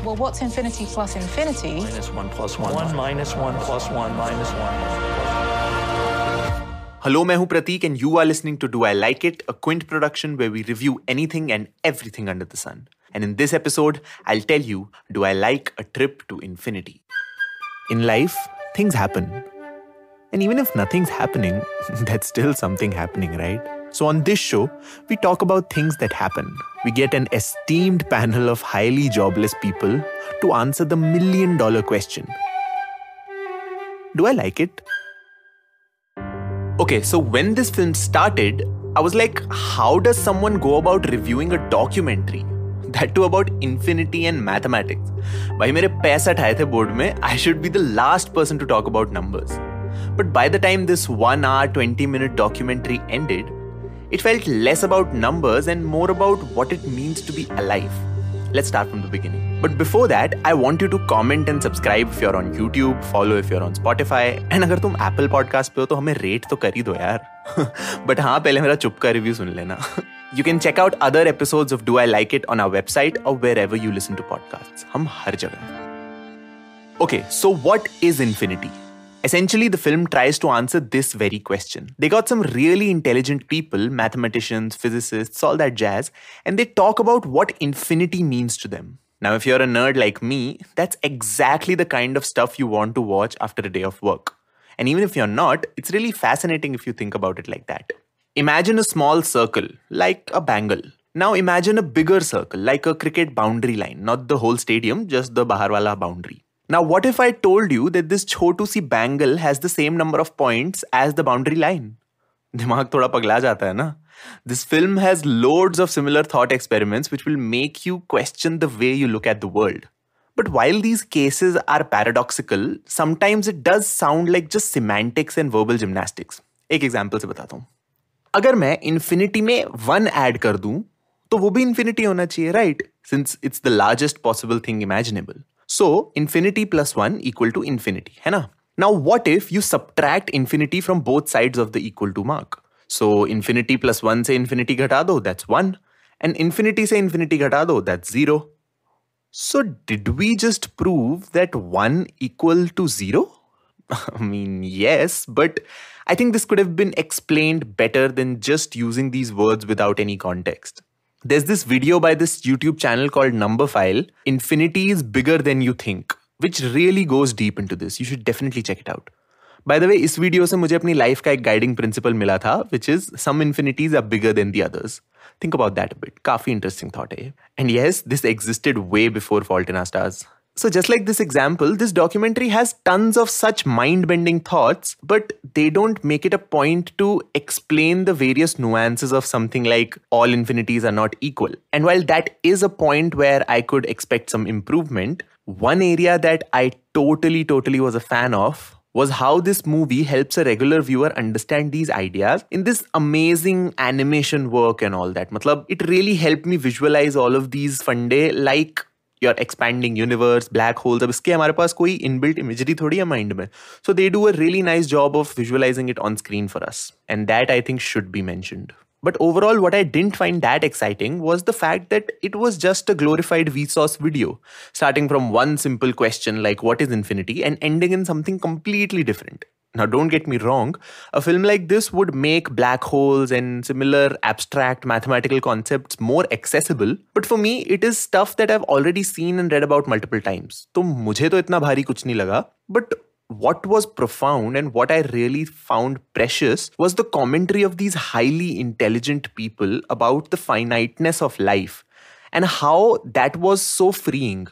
Well, what's infinity plus infinity? Minus 1 plus 1. 1 minus 1 plus 1 minus 1. Hello, मैं हूं Prateek and you are listening to Do I Like It, a Quint production where we review anything and everything under the sun. And in this episode, I'll tell you, do I like a trip to infinity? In life, things happen. And even if nothing's happening, that's still something happening, right? So on this show, we talk about things that happen. We get an esteemed panel of highly jobless people to answer the million-dollar question. Do I like it? Okay, so when this film started, I was like, how does someone go about reviewing a documentary? That too about infinity and mathematics. भाई मेरे 65 आए थे board में, I should be the last person to talk about numbers. But by the time this 1 hour, 20-minute documentary ended, it felt less about numbers and more about what it means to be alive. Let's start from the beginning. But before that, I want you to comment and subscribe if you're on YouTube, follow if you're on Spotify, and अगर तुम Apple Podcast पे हो तो हमें rate तो कर ही दो यार. But हाँ, पहले मेरा चुप का review सुन लेना. You can check out other episodes of Do I Like It on our website or wherever you listen to podcasts. हम हर जगह हैं. Okay, so what is infinity? Essentially, the film tries to answer this very question. They got some really intelligent people, mathematicians, physicists, all that jazz, and they talk about what infinity means to them. Now, if you're a nerd like me, that's exactly the kind of stuff you want to watch after a day of work. And even if you're not, it's really fascinating if you think about it like that. Imagine a small circle, like a bangle. Now imagine a bigger circle, like a cricket boundary line, not the whole stadium, just the bahar wala boundary. Now, what if I told you that this Chhotu C bangle has the same number of points as the boundary line? दिमाग थोड़ा पगला जाता है ना? This film has loads of similar thought experiments which will make you question the way you look at the world. But while these cases are paradoxical, sometimes it does sound like just semantics and verbal gymnastics. एक example से बताता हूँ. अगर मैं infinity में 1 add कर दूँ, तो वो भी infinity होना चाहिए, right? Since it's the largest possible thing imaginable. So, infinity plus 1 equal to infinity, है ना? Now, what if you subtract infinity from both sides of the equal to mark? So, infinity plus 1 से infinity घटा दो, that's 1. And infinity से infinity घटा दो, that's 0. So, did we just prove that 1 equal to 0? I mean, yes, but I think this could have been explained better than just using these words without any context. There's this video by this YouTube channel called Numberphile, Infinity is Bigger Than You Think, which really goes deep into this. You should definitely check it out. By the way, इस video से मुझे अपनी life का एक guiding principal मिला था, which is some infinities are bigger than the others. Think about that a bit. काफी interesting thought है. And yes, this existed way before Fault in Our Stars. So just like this example, this documentary has tons of such mind-bending thoughts, but they don't make it a point to explain the various nuances of something like all infinities are not equal. And while that is a point where I could expect some improvement, one area that I totally was a fan of was how this movie helps a regular viewer understand these ideas in this amazing animation work and all that. Matlab, it really helped me visualize all of these fundae like your expanding universe, black holes. अब इसके हमारे पास कोई inbuilt imagery थोड़ी है mind में. So they do a really nice job of visualizing it on screen for us. And that I think should be mentioned. But overall, what I didn't find that exciting was the fact that it was just a glorified Vsauce video, starting from one simple question like what is infinity and ending in something completely different. Now, don't get me wrong, a film like this would make black holes and similar abstract mathematical concepts more accessible. But for me, it is stuff that I've already seen and read about multiple times. तो मुझे तो इतना भारी कुछ नहीं लगा. But what was profound and what I really found precious was the commentary of these highly intelligent people about the finiteness of life and how that was so freeing.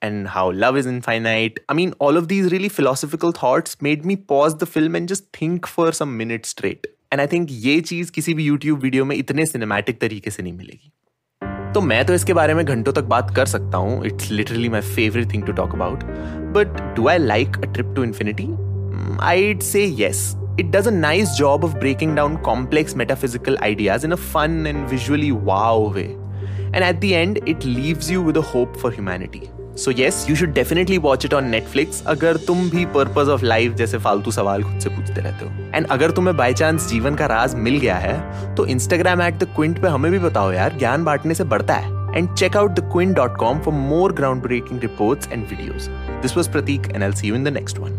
And how love is infinite. I mean, all of these really philosophical thoughts made me pause the film and just think for some minutes straight. And I think ये चीज किसी भी YouTube video में इतने cinematic तरीके से नहीं मिलेगी. तो मैं तो इसके बारे में घंटों तक बात कर सकता हूँ. It's literally my favorite thing to talk about. But do I like A Trip to Infinity? I'd say yes. It does a nice job of breaking down complex metaphysical ideas in a fun and visually wow way. And at the end, it leaves you with a hope for humanity. So yes, you should definitely watch it on Netflix अगर तुम भी purpose of life जैसे फालतू सवाल खुद से पूछते रहते हो. And अगर तुम्हें by chance जीवन का राज मिल गया है तो Instagram @thequint पे हमें भी बताओ यार, ज्ञान बांटने से बढ़ता है. And check out thequint.com for more groundbreaking reports and videos. This was Prateek, and I'll see you in the next one.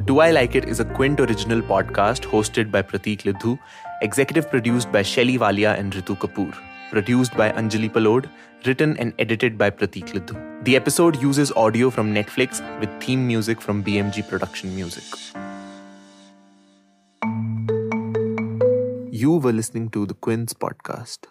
Do I Like It is a Quint original podcast hosted by Prateek Lidhoo, executive produced by Shelly Walia and Ritu Kapoor, produced by Anjali Palod, written and edited by Prateek Lidhoo. The episode uses audio from Netflix with theme music from BMG Production Music. You were listening to the Quint's podcast.